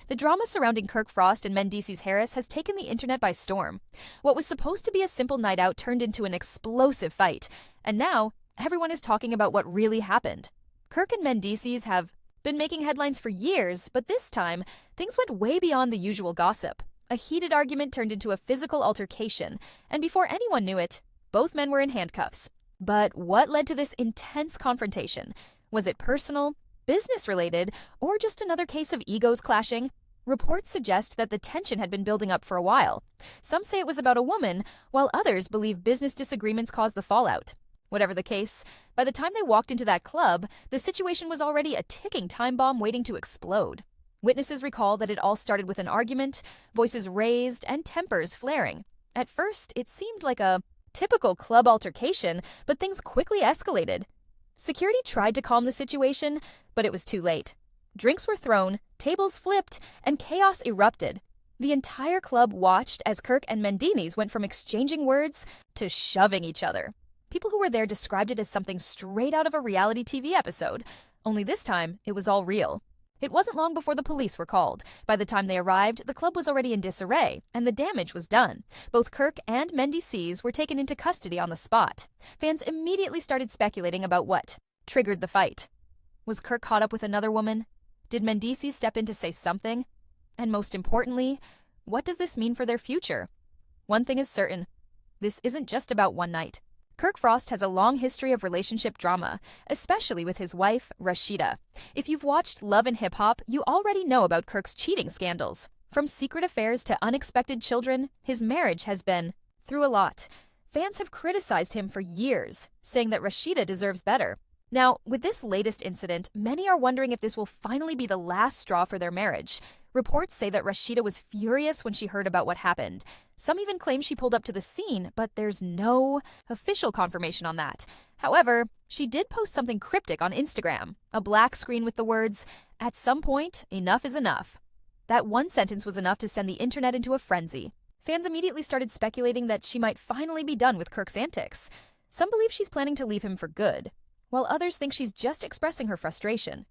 The drama surrounding Kirk Frost and Mendeces Harris has taken the internet by storm. What was supposed to be a simple night out turned into an explosive fight, and now everyone is talking about what really happened. Kirk and Mendeces have been making headlines for years, but this time, things went way beyond the usual gossip. A heated argument turned into a physical altercation, and before anyone knew it, both men were in handcuffs. But what led to this intense confrontation? Was it personal, business-related, or just another case of egos clashing? Reports suggest that the tension had been building up for a while. Some say it was about a woman, while others believe business disagreements caused the fallout. Whatever the case, by the time they walked into that club, the situation was already a ticking time bomb waiting to explode. Witnesses recall that it all started with an argument, voices raised, and tempers flaring. At first, it seemed like a typical club altercation, but things quickly escalated. Security tried to calm the situation, but it was too late. Drinks were thrown, tables flipped, and chaos erupted. The entire club watched as Kirk and Mendeces went from exchanging words to shoving each other. People who were there described it as something straight out of a reality TV episode, only this time it was all real. It wasn't long before the police were called. By the time they arrived, the club was already in disarray, and the damage was done. Both Kirk and Mendeces were taken into custody on the spot. Fans immediately started speculating about what triggered the fight. Was Kirk caught up with another woman? Did Mendeces step in to say something? And most importantly, what does this mean for their future? One thing is certain. This isn't just about one night. Kirk Frost has a long history of relationship drama, especially with his wife, Rashida. If you've watched Love and Hip Hop, you already know about Kirk's cheating scandals. From secret affairs to unexpected children, his marriage has been through a lot. Fans have criticized him for years, saying that Rashida deserves better. Now, with this latest incident, many are wondering if this will finally be the last straw for their marriage. Reports say that Rashida was furious when she heard about what happened. Some even claim she pulled up to the scene, but there's no official confirmation on that. However, she did post something cryptic on Instagram, a black screen with the words, "At some point, enough is enough." That one sentence was enough to send the internet into a frenzy. Fans immediately started speculating that she might finally be done with Kirk's antics. Some believe she's planning to leave him for good, while others think she's just expressing her frustration.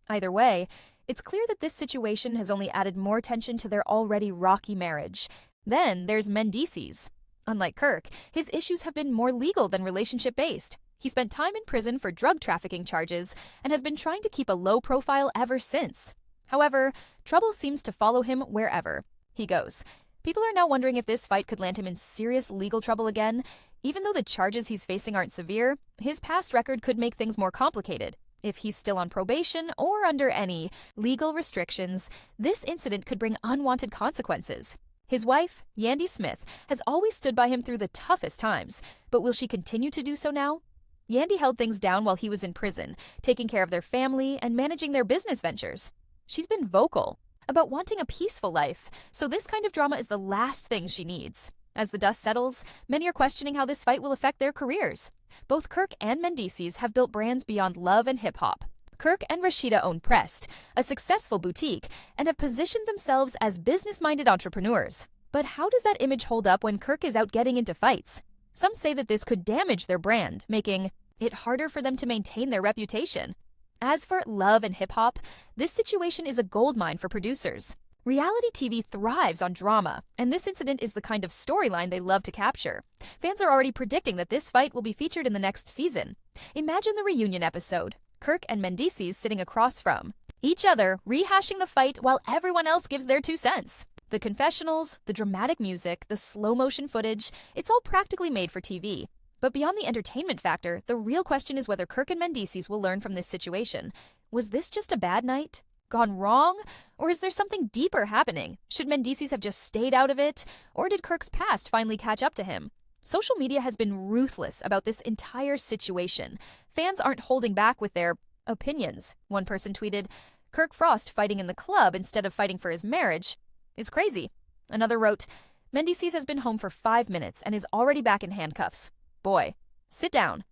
Either way, it's clear that this situation has only added more tension to their already rocky marriage. Then there's Mendeces. Unlike Kirk, his issues have been more legal than relationship-based. He spent time in prison for drug trafficking charges and has been trying to keep a low profile ever since. However, trouble seems to follow him wherever he goes. People are now wondering if this fight could land him in serious legal trouble again. Even though the charges he's facing aren't severe, his past record could make things more complicated. If he's still on probation or under any legal restrictions, this incident could bring unwanted consequences. His wife, Yandy Smith, has always stood by him through the toughest times, but will she continue to do so now? Yandy held things down while he was in prison, taking care of their family and managing their business ventures. She's been vocal about wanting a peaceful life, so this kind of drama is the last thing she needs. As the dust settles, many are questioning how this fight will affect their careers. Both Kirk and Mendeces have built brands beyond love and hip-hop. Kirk and Rashida own Prest, a successful boutique, and have positioned themselves as business-minded entrepreneurs. But how does that image hold up when Kirk is out getting into fights? Some say that this could damage their brand, making it harder for them to maintain their reputation. As for love and hip-hop, this situation is a goldmine for producers. Reality TV thrives on drama, and this incident is the kind of storyline they love to capture. Fans are already predicting that this fight will be featured in the next season. Imagine the reunion episode, Kirk and Mendeces sitting across from each other, rehashing the fight while everyone else gives their 2 cents. The confessionals, the dramatic music, the slow-motion footage, it's all practically made for TV. But beyond the entertainment factor, the real question is whether Kirk and Mendeces will learn from this situation. Was this just a bad night? Gone wrong? Or is there something deeper happening? Should Mendeces have just stayed out of it? Or did Kirk's past finally catch up to him? Social media has been ruthless about this entire situation. Fans aren't holding back with their opinions. One person tweeted, "Kirk Frost fighting in the club instead of fighting for his marriage is crazy." Another wrote, "Mendeces has been home for 5 minutes and is already back in handcuffs. Boy, sit down."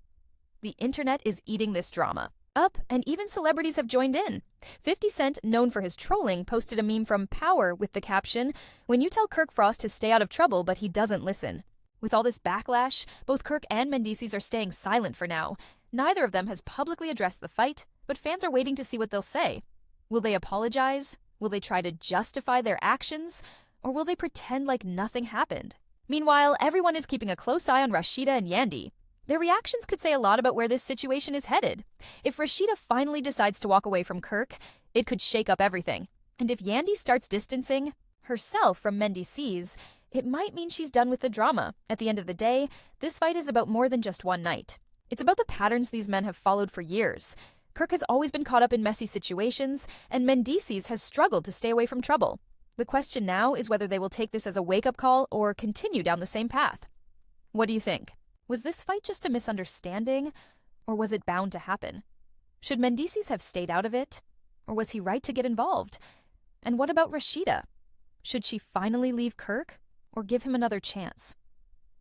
The internet is eating this drama up, and even celebrities have joined in. 50 Cent, known for his trolling, posted a meme from Power with the caption, "When you tell Kirk Frost to stay out of trouble but he doesn't listen." With all this backlash, both Kirk and Mendeces are staying silent for now. Neither of them has publicly addressed the fight, but fans are waiting to see what they'll say. Will they apologize? Will they try to justify their actions, or will they pretend like nothing happened? Meanwhile, everyone is keeping a close eye on Rashida and Yandy. Their reactions could say a lot about where this situation is headed. If Rashida finally decides to walk away from Kirk, it could shake up everything. And if Yandy starts distancing herself from Mendices, it might mean she's done with the drama. At the end of the day, this fight is about more than just one night. It's about the patterns these men have followed for years. Kirk has always been caught up in messy situations, and Mendices has struggled to stay away from trouble. The question now is whether they will take this as a wake-up call or continue down the same path. What do you think? Was this fight just a misunderstanding, or was it bound to happen? Should Mendices have stayed out of it, or was he right to get involved? And what about Rashida? Should she finally leave Kirk, or give him another chance?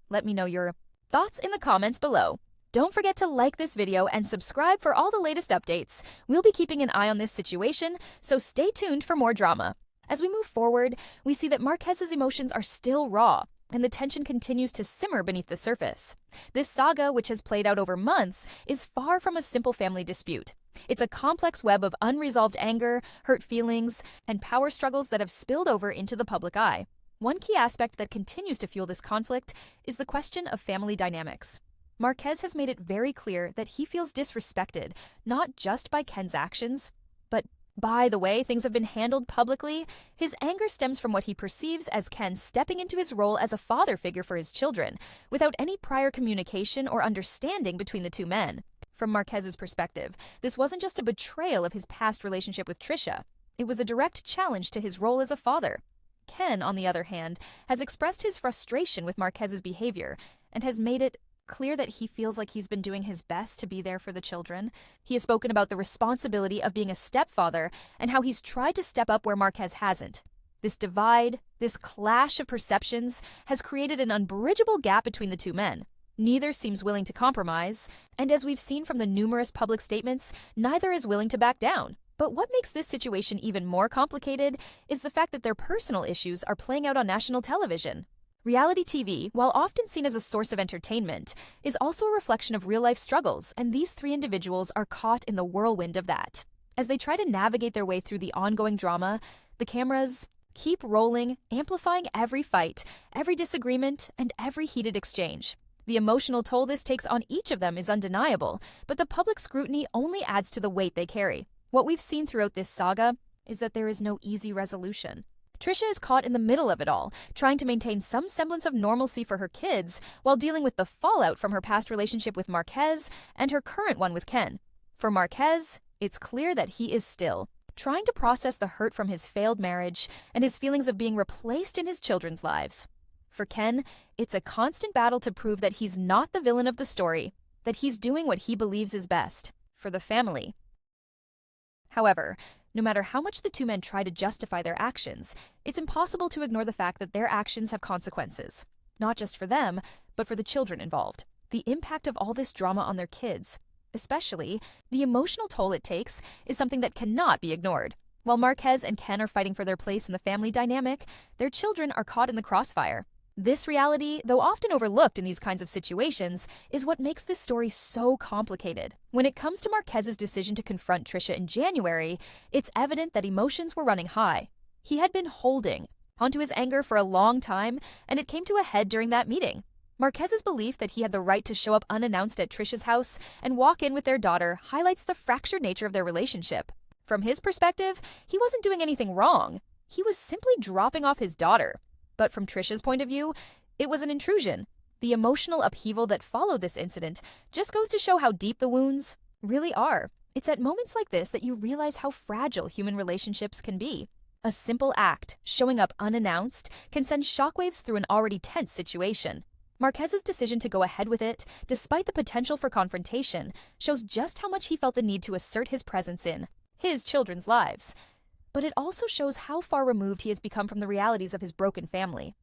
Let me know your thoughts in the comments below. Don't forget to like this video and subscribe for all the latest updates. We'll be keeping an eye on this situation, so stay tuned for more drama. As we move forward, we see that Marques's emotions are still raw, and the tension continues to simmer beneath the surface. This saga, which has played out over months, is far from a simple family dispute. It's a complex web of unresolved anger, hurt feelings, and power struggles that have spilled over into the public eye. One key aspect that continues to fuel this conflict is the question of family dynamics. Marques has made it very clear that he feels disrespected, not just by Ken's actions, but by the way things have been handled publicly. His anger stems from what he perceives as Ken stepping into his role as a father figure for his children, without any prior communication or understanding between the two men. From Marques's perspective, this wasn't just a betrayal of his past relationship with Trisha. It was a direct challenge to his role as a father. Ken, on the other hand, has expressed his frustration with Marques's behavior and has made it clear that he feels like he's been doing his best to be there for the children. He has spoken about the responsibility of being a stepfather and how he's tried to step up where Marques hasn't. This divide, this clash of perceptions, has created an unbridgeable gap between the two men. Neither seems willing to compromise, and as we've seen from the numerous public statements, neither is willing to back down. But what makes this situation even more complicated is the fact that their personal issues are playing out on national television. Reality TV, while often seen as a source of entertainment, is also a reflection of real-life struggles, and these three individuals are caught in the whirlwind of that. As they try to navigate their way through the ongoing drama, the cameras keep rolling, amplifying every fight, every disagreement, and every heated exchange. The emotional toll this takes on each of them is undeniable, but the public scrutiny only adds to the weight they carry. What we've seen throughout this saga is that there is no easy resolution. Trisha is caught in the middle of it all, trying to maintain some semblance of normalcy for her kids while dealing with the fallout from her past relationship with Marques and her current one with Ken. For Marques, it's clear that he is still trying to process the hurt from his failed marriage and his feelings of being replaced in his children's lives. For Ken, it's a constant battle to prove that he's not the villain of the story, that he's doing what he believes is best for the family. However, no matter how much the two men try to justify their actions, it's impossible to ignore the fact that their actions have consequences, not just for them, but for the children involved. The impact of all this drama on their kids, especially the emotional toll it takes, is something that cannot be ignored. While Marques and Ken are fighting for their place in the family dynamic, their children are caught in the crossfire. This reality, though often overlooked in these kinds of situations, is what makes this story so complicated. When it comes to Marques's decision to confront Trisha in January, it's evident that emotions were running high. He had been holding onto his anger for a long time, and it came to a head during that meeting. Marques's belief that he had the right to show up unannounced at Trisha's house and walk in with their daughter highlights the fractured nature of their relationship. From his perspective, he wasn't doing anything wrong. He was simply dropping off his daughter. But from Trisha's point of view, it was an intrusion. The emotional upheaval that followed this incident just goes to show how deep the wounds really are. It's at moments like this that you realize how fragile human relationships can be. A simple act, showing up unannounced, can send shockwaves through an already tense situation. Marques's decision to go ahead with it, despite the potential for confrontation, shows just how much he felt the need to assert his presence in his children's lives. But it also shows how far removed he has become from the realities of his broken family.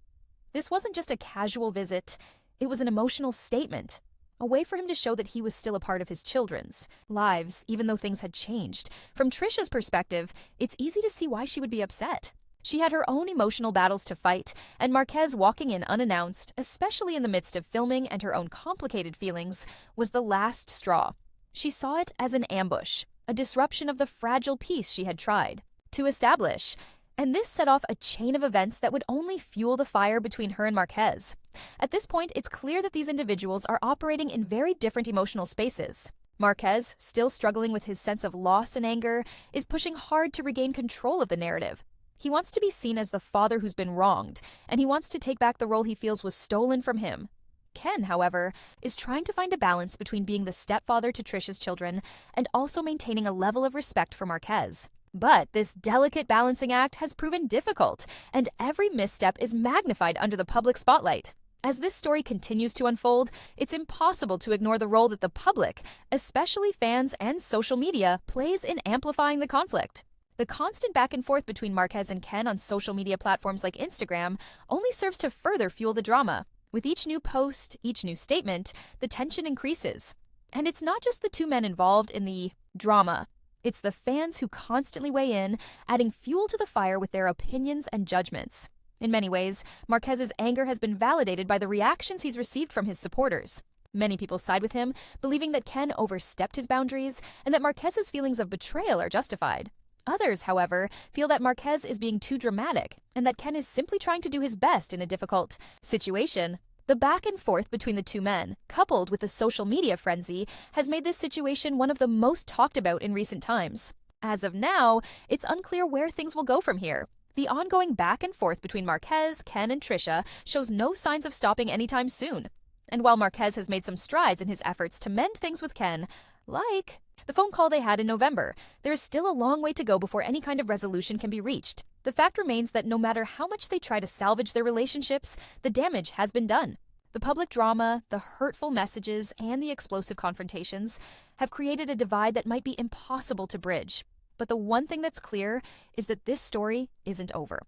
This wasn't just a casual visit, it was an emotional statement, a way for him to show that he was still a part of his children's lives, even though things had changed. From Trisha's perspective, it's easy to see why she would be upset. She had her own emotional battles to fight, and Marques walking in unannounced, especially in the midst of filming and her own complicated feelings, was the last straw. She saw it as an ambush, a disruption of the fragile peace she had tried to establish. And this set off a chain of events that would only fuel the fire between her and Marques. At this point, it's clear that these individuals are operating in very different emotional spaces. Marques, still struggling with his sense of loss and anger, is pushing hard to regain control of the narrative. He wants to be seen as the father who's been wronged, and he wants to take back the role he feels was stolen from him. Ken, however, is trying to find a balance between being the stepfather to Trisha's children and also maintaining a level of respect for Marques. But this delicate balancing act has proven difficult, and every misstep is magnified under the public spotlight. As this story continues to unfold, it's impossible to ignore the role that the public, especially fans and social media, plays in amplifying the conflict. The constant back and forth between Marques and Ken on social media platforms like Instagram only serves to further fuel the drama. With each new post, each new statement, the tension increases. And it's not just the two men involved in the drama. It's the fans who constantly weigh in, adding fuel to the fire with their opinions and judgments. In many ways, Marques' anger has been validated by the reactions he's received from his supporters. Many people side with him, believing that Ken overstepped his boundaries and that Marques' feelings of betrayal are justified. Others, however, feel that Marques is being too dramatic and that Ken is simply trying to do his best in a difficult situation. The back and forth between the two men, coupled with the social media frenzy, has made this situation one of the most talked about in recent times. As of now, it's unclear where things will go from here. The ongoing back and forth between Marques, Ken, and Trisha shows no signs of stopping anytime soon. And while Marques has made some strides in his efforts to mend things with Ken, like the phone call they had in November, there is still a long way to go before any kind of resolution can be reached. The fact remains that no matter how much they try to salvage their relationships, the damage has been done. The public drama, the hurtful messages, and the explosive confrontations have created a divide that might be impossible to bridge. But the one thing that's clear is that this story isn't over.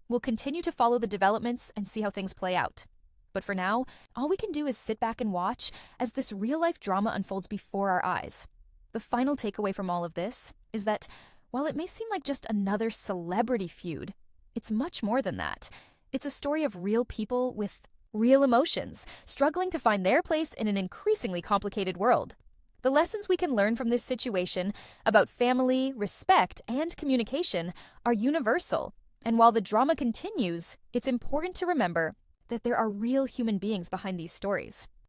We'll continue to follow the developments and see how things play out. But for now, all we can do is sit back and watch as this real-life drama unfolds before our eyes. The final takeaway from all of this is that while it may seem like just another celebrity feud, it's much more than that. It's a story of real people with real emotions, struggling to find their place in an increasingly complicated world. The lessons we can learn from this situation about family, respect, and communication are universal. And while the drama continues, it's important to remember that there are real human beings behind these stories.